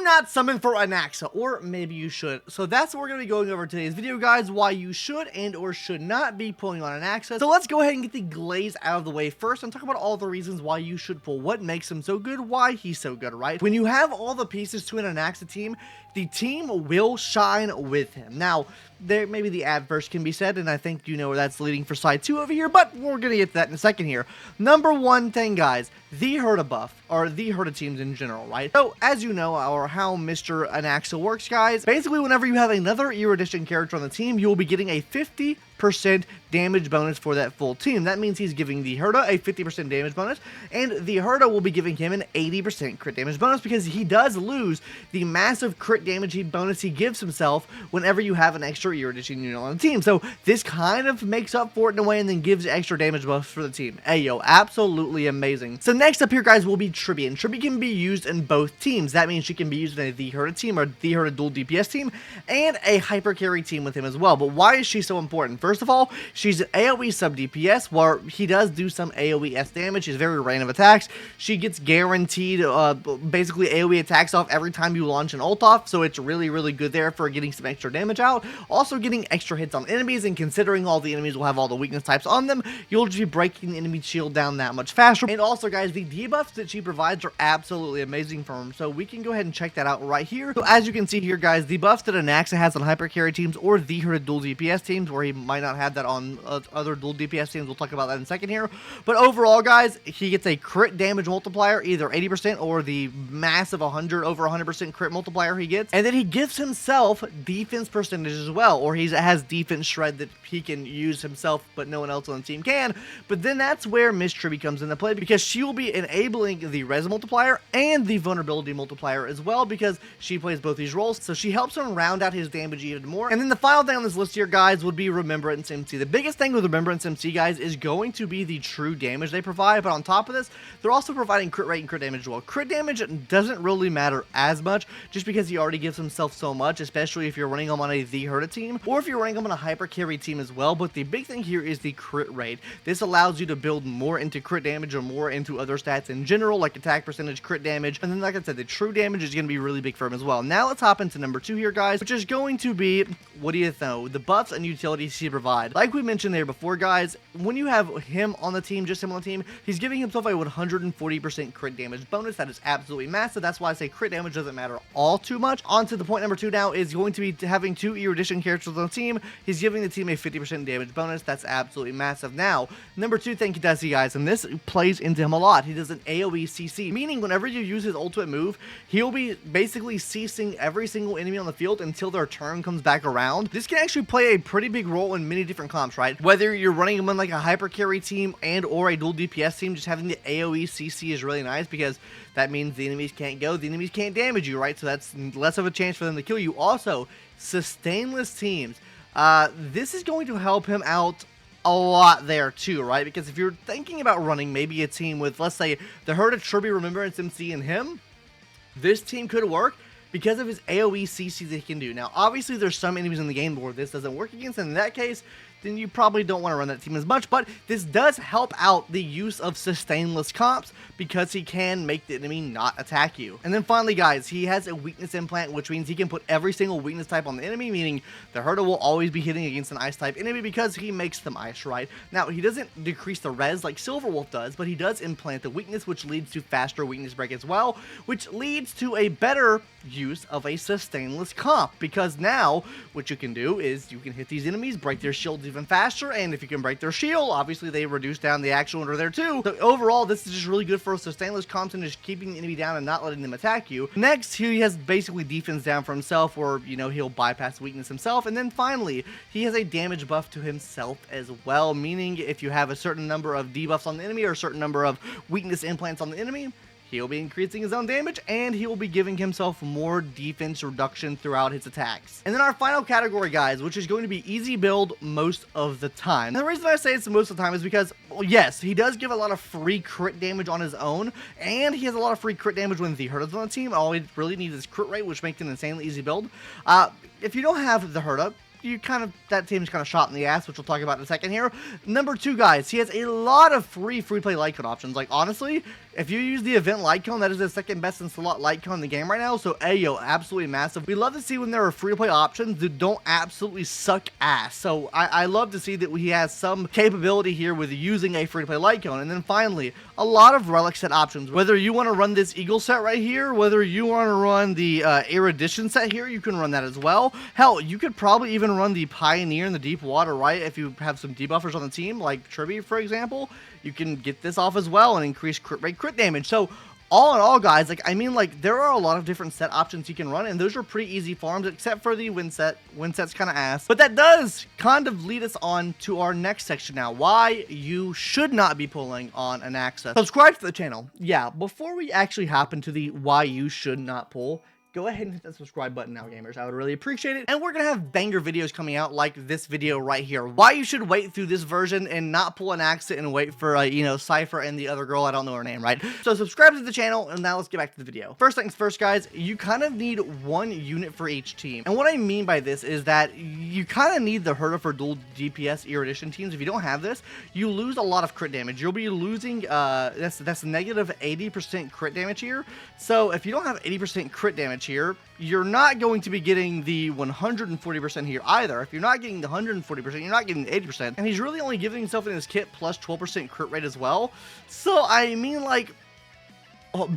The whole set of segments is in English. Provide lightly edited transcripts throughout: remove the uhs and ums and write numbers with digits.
not summon for Anaxa, or maybe you should. So that's what we're going to be going over today's video, guys, why you should and or should not be pulling on Anaxa. So let's go ahead and get the glaze out of the way first and talk about all the reasons why you should pull, what makes him so good, why he's so good, right? When you have all the pieces to an Anaxa team, the team will shine with him. Now, there maybe the adverse can be said, and I think you know where that's leading for side 2 over here, but we're going to get to that in a second here. Number one thing, guys, the Herta buff, or the Herta teams in general, right? So, as you know, or how Mr. Anaxa works, guys, basically whenever you have another erudition character on the team, you will be getting a 50% damage bonus for that full team. That means he's giving the Herta a 50% damage bonus, and the Herta will be giving him an 80% crit damage bonus because he does lose the massive crit damage bonus he gives himself whenever you have an extra erudition unit on the team. So this kind of makes up for it in a way and then gives extra damage buffs for the team. Ayo, absolutely amazing. So next up here, guys, will be Tribby, and Tribby can be used in both teams. That means she can be used in a the Herta team or the Herta dual DPS team and a hyper carry team with him as well. But why is she so important? First of all, she's an AoE sub DPS where he does do some AoE S damage. She's very random attacks. She gets guaranteed basically AoE attacks off every time you launch an ult off, so it's really, really good there for getting some extra damage out. Also getting extra hits on enemies, and considering all the enemies will have all the weakness types on them, you'll just be breaking the enemy shield down that much faster. And also, guys, the debuffs that she provides are absolutely amazing for him, so we can go ahead and check that out right here. So as you can see here, guys, the buffs that Anaxa has on hyper carry teams or the Herta dual DPS teams, where he might not have that on other dual DPS teams, we'll talk about that in a second here. But overall, guys, he gets a crit damage multiplier, either 80% or the massive over 100% crit multiplier he gets, and then he gives himself defense percentage as well, or he has defense shred that he can use himself but no one else on the team can. But then that's where Miss Tribby comes into play, because she will be enabling the res multiplier and the vulnerability multiplier as well, because she plays both these roles, so she helps him round out his damage even more. And then the final thing on this list here, guys, would be Remembrance MC. The biggest thing with Remembrance MC, guys, is going to be the true damage they provide, but on top of this, they're also providing crit rate and crit damage as well. Crit damage doesn't really matter as much, just because he already gives himself so much, especially if you're running him on a the Herta team, or if you're running him on a hyper carry team as well. But the big thing here is the crit rate. This allows you to build more into crit damage or more into other stats in general, like attack percentage, crit damage, and then like I said, the true damage is going to be really big for him as well. Now let's hop into number 2 here, guys, which is going to be, what do you know, the buffs and utilities he provides. Like we mentioned there before, guys, when you have him on the team, just him on the team, he's giving himself a 140% crit damage bonus. That is absolutely massive. That's why I say crit damage doesn't matter all too much. On to the point number 2 now is going to be having 2 erudition characters on the team. He's giving the team a 50% damage bonus. That's absolutely massive. Now, number 2 thing he does, you guys, and this plays into him a lot. He does an AoE CC, meaning whenever you use his ultimate move, he'll be basically ceasing every single enemy on the field until their turn comes back around. This can actually play a pretty big role in many different comps, right? Whether you're running him on like a hyper carry team and or a dual DPS team, just having the AoE CC is really nice, because that means the enemies can't go, the enemies can't damage you, right? So that's less of a chance for them to kill you. Also, sustainless teams. This is going to help him out a lot there too, right? Because if you're thinking about running maybe a team with, let's say, the Herta, Tribby, Remembrance MC, and him, this team could work because of his AoE CC that he can do. Now, obviously, there's some enemies in the game where this doesn't work against, and in that case, then you probably don't want to run that team as much, but this does help out the use of sustainless comps because he can make the enemy not attack you. And then finally, guys, he has a weakness implant, which means he can put every single weakness type on the enemy, meaning the Herta will always be hitting against an ice type enemy because he makes them ice, right? Now, he doesn't decrease the res like Silverwolf does, but he does implant the weakness, which leads to faster weakness break as well, which leads to a better use of a sustainless comp, because now what you can do is you can hit these enemies, break their shields even faster, and if you can break their shield, obviously they reduce down the actual under there too. So overall, this is just really good for sustainless comps and just keeping the enemy down and not letting them attack you. Next, he has basically defense down for himself, or you know, he'll bypass weakness himself. And then finally, he has a damage buff to himself as well, meaning if you have a certain number of debuffs on the enemy or a certain number of weakness implants on the enemy, he'll be increasing his own damage, and he will be giving himself more defense reduction throughout his attacks. And then our final category, guys, which is going to be easy build most of the time. And the reason I say it's most of the time is because, well, yes, he does give a lot of free crit damage on his own, and he has a lot of free crit damage when the Herta's on the team. All he really needs is crit rate, which makes it an insanely easy build. If you don't have the Herta, that team's kind of shot in the ass, which we'll talk about in a second here. Number 2, guys, he has a lot of free play light code options. Like, honestly, If you use the event light cone, that is the second best in slot light cone in the game right now. So Ayo, absolutely massive. We love to see when there are free to play options that don't absolutely suck ass. So I love to see that he has some capability here with using a free to play light cone. And then finally, a lot of relic set options. Whether you want to run this eagle set right here, whether you want to run the erudition set here, you can run that as well. Hell, you could probably even run the pioneer in the deep water, right? If you have some debuffers on the team, like Tribby, for example, you can get this off as well and increase crit rate, crit damage. So all in all, guys, like, I mean, like, there are a lot of different set options you can run, and those are pretty easy farms, except for the win set. Win set's kind of ass. But that does kind of lead us on to our next section now, why you should not be pulling on Anaxa. Subscribe to the channel. Yeah, before we actually hop into the why you should not pull, go ahead and hit that subscribe button now, gamers. I would really appreciate it. And we're going to have banger videos coming out like this video right here. Why you should wait through this version and not pull an accident and wait for, you know, Cypher and the other girl. I don't know her name, right? So subscribe to the channel, and now let's get back to the video. First things first, guys, you kind of need one unit for each team. And what I mean by this is that you kind of need the Herda for dual DPS erudition teams. If you don't have this, you lose a lot of crit damage. You'll be losing, that's negative 80% crit damage here. So if you don't have 80% crit damage here, you're not going to be getting the 140% here either. If you're not getting the 140%, you're not getting the 80%. And he's really only giving himself in his kit plus 12% crit rate as well. So, I mean, like,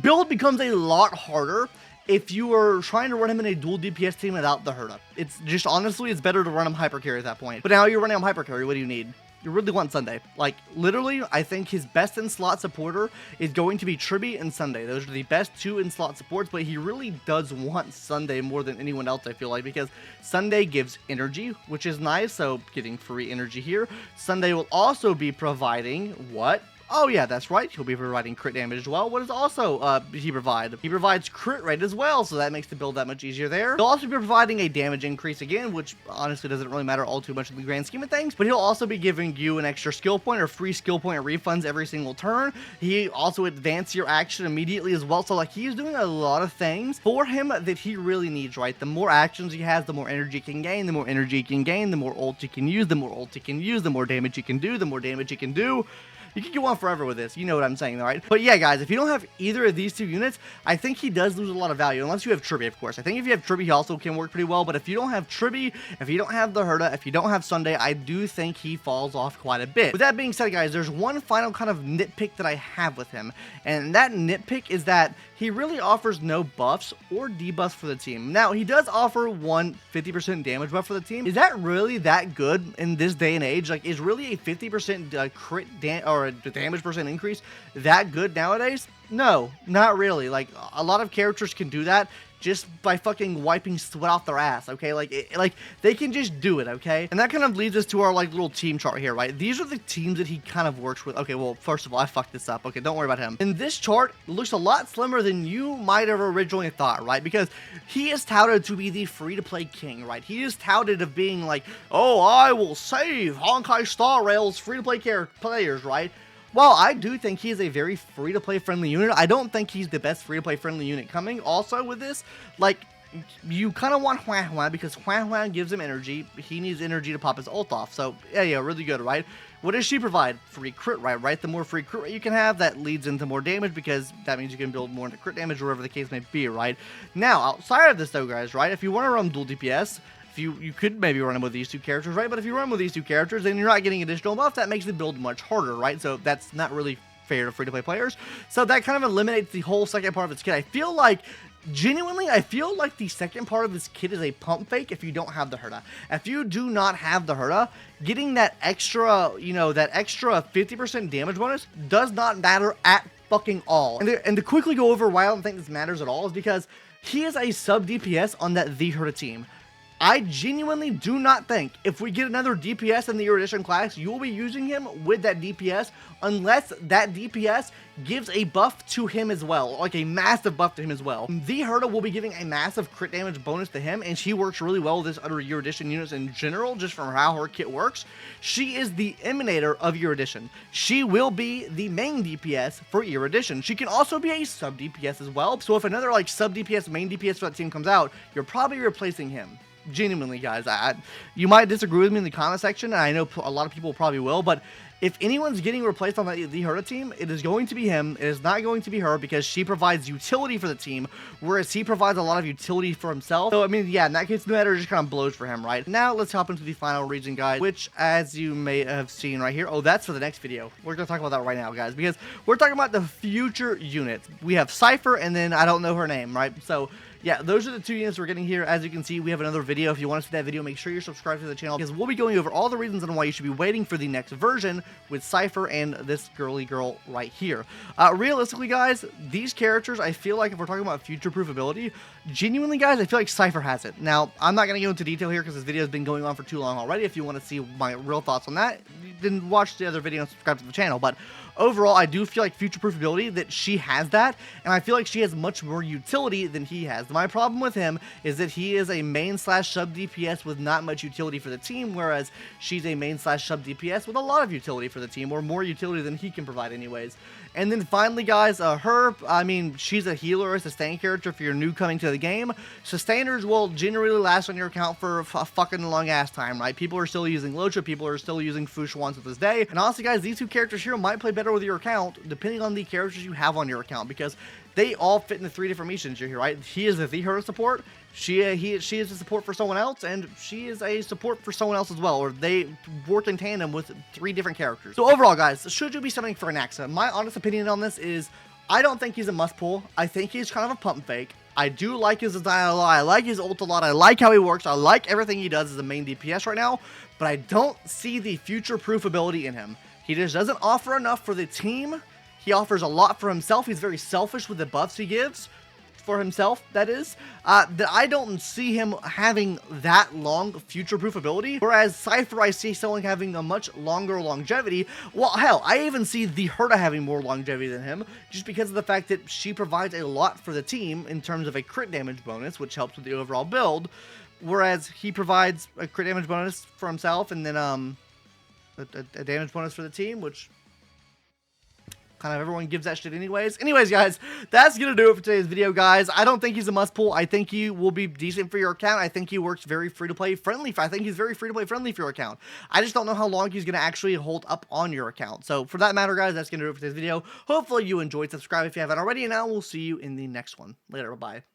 build becomes a lot harder if you are trying to run him in a dual DPS team without the Herda. It's just, honestly, it's better to run him hyper carry at that point. But now you're running him hyper carry, what do you need? You really want Sunday. Like, literally, I think his best in-slot supporter is going to be Tribby and Sunday. Those are the best two in-slot supports, but he really does want Sunday more than anyone else, I feel like, because Sunday gives energy, which is nice, so getting free energy here. Sunday will also be providing what? Oh yeah, that's right. He'll be providing crit damage as well. What does also he provide? He provides crit rate as well, so that makes the build that much easier there. He'll also be providing a damage increase again, which honestly doesn't really matter all too much in the grand scheme of things, but he'll also be giving you an extra skill point or free skill point refunds every single turn. He also advances your action immediately as well, so like he's doing a lot of things for him that he really needs, right? The more actions he has, the more energy he can gain, the more energy he can gain, the more ult he can use, the more ult he can use, the more damage he can do, the more damage he can do. You can go on forever with this. You know what I'm saying, right? But yeah, guys, if you don't have either of these two units, I think he does lose a lot of value, unless you have Tribby, of course. I think if you have Tribby, he also can work pretty well, but if you don't have Tribby, if you don't have the Herda, if you don't have Sunday, I do think he falls off quite a bit. With that being said, guys, there's one final kind of nitpick that I have with him, and that nitpick is that he really offers no buffs or debuffs for the team. Now, he does offer one 50% damage buff for the team. Is that really that good in this day and age? Like, is really a 50% crit or a damage percent increase that good nowadays? No, not really. Like, a lot of characters can do that just by fucking wiping sweat off their ass, okay? Like they can just do it, okay? And that kind of leads us to our, like, little team chart here, right? These are the teams that he kind of works with. Okay, well, first of all, I fucked this up. Okay, don't worry about him. And this chart looks a lot slimmer than you might have originally thought, right? Because he is touted to be the free-to-play king, right? He is touted of being like, oh, I will save Honkai Star Rail's free-to-play players, right? While I do think he is a very free-to-play friendly unit, I don't think he's the best free-to-play friendly unit coming. Also with this, like, you kind of want Hua Hua because Hua Hua gives him energy. He needs energy to pop his ult off. So, yeah, really good, right? What does she provide? Free crit rate, right? The more free crit rate you can have, that leads into more damage because that means you can build more into crit damage or whatever the case may be, right? Now, outside of this though, guys, right? If you want to run dual DPS, you could maybe run them with these two characters, right? But if you run with these two characters, then you're not getting additional buff. That makes the build much harder, right? So that's not really fair to free-to-play players. So that kind of eliminates the whole second part of its kit. I feel like, genuinely, I feel like the second part of this kit is a pump fake if you don't have the Herda. If you do not have the Herda, getting that extra, you know, that extra 50% damage bonus does not matter at fucking all. And to quickly go over why I don't think this matters at all is because he is a sub DPS on that The Herda team. I genuinely do not think if we get another DPS in the erudition class, you will be using him with that DPS unless that DPS gives a buff to him as well, like a massive buff to him as well. The Herda will be giving a massive crit damage bonus to him, and she works really well with this other erudition units in general, just from how her kit works. She is the emanator of erudition. She will be the main DPS for erudition. She can also be a sub DPS as well, so if another like sub DPS, main DPS for that team comes out, you're probably replacing him. Genuinely, guys, you might disagree with me in the comment section, and I know a lot of people probably will, but if anyone's getting replaced on the Herta team, it is going to be him. It is not going to be her because she provides utility for the team, whereas he provides a lot of utility for himself. So, I mean, yeah, in that case, the matter just kind of blows for him, right? Now, let's hop into the final region, guys, which, as you may have seen right here, oh, that's for the next video. We're going to talk about that right now, guys, because we're talking about the future units. We have Cypher, and then I don't know her name, right? So, yeah, those are the 2 units we're getting here. As you can see, we have another video. If you want to see that video, make sure you're subscribed to the channel because we'll be going over all the reasons on why you should be waiting for the next version with Cypher and this girly girl right here. Realistically, guys, these characters, I feel like if we're talking about future-proof ability, genuinely, guys, I feel like Cypher has it. Now, I'm not going to go into detail here because this video has been going on for too long already. If you want to see my real thoughts on that, then watch the other video and subscribe to the channel. But overall, I do feel like future-proof ability that she has that, and I feel like she has much more utility than he has. My problem with him is that he is a main/sub DPS with not much utility for the team, whereas she's a main/sub DPS with a lot of utility for the team, or more utility than he can provide anyways. And then finally, guys, her, I mean, she's a healer or a sustain character if you're new coming to the game. Sustainers will generally last on your account for a fucking long ass time, right? People are still using Locha, people are still using Fushwans to this day. And honestly, guys, these 2 characters here might play better with your account, depending on the characters you have on your account, because they all fit into 3 different missions here, right? He is the Herta support, she is a support for someone else, and she is a support for someone else as well, or they work in tandem with 3 different characters. So overall, guys, should you be summoning for Anaxa? My honest opinion on this is, I don't think he's a must pull. I think he's kind of a pump fake. I do like his design a lot. I like his ult a lot. I like how he works. I like everything he does as a main DPS right now, but I don't see the future-proof ability in him. He just doesn't offer enough for the team. He offers a lot for himself. He's very selfish with the buffs he gives for himself, that is. That I don't see him having that long future-proof ability. Whereas Cypher, I see someone having a much longer longevity. Well, hell, I even see the Herta having more longevity than him, just because of the fact that she provides a lot for the team in terms of a crit damage bonus, which helps with the overall build. Whereas he provides a crit damage bonus for himself, and then a damage bonus for the team, which kind of everyone gives that shit anyways. Anyways, guys, that's gonna do it for today's video, guys. I don't think he's a must pull. I think he will be decent for your account. I think he works very free-to-play friendly. I think he's very free-to-play friendly for your account. I just don't know how long he's gonna actually hold up on your account. So for that matter, guys, that's gonna do it for today's video. Hopefully you enjoyed. Subscribe if you haven't already, and I will see you in the next one. Later, bye-bye.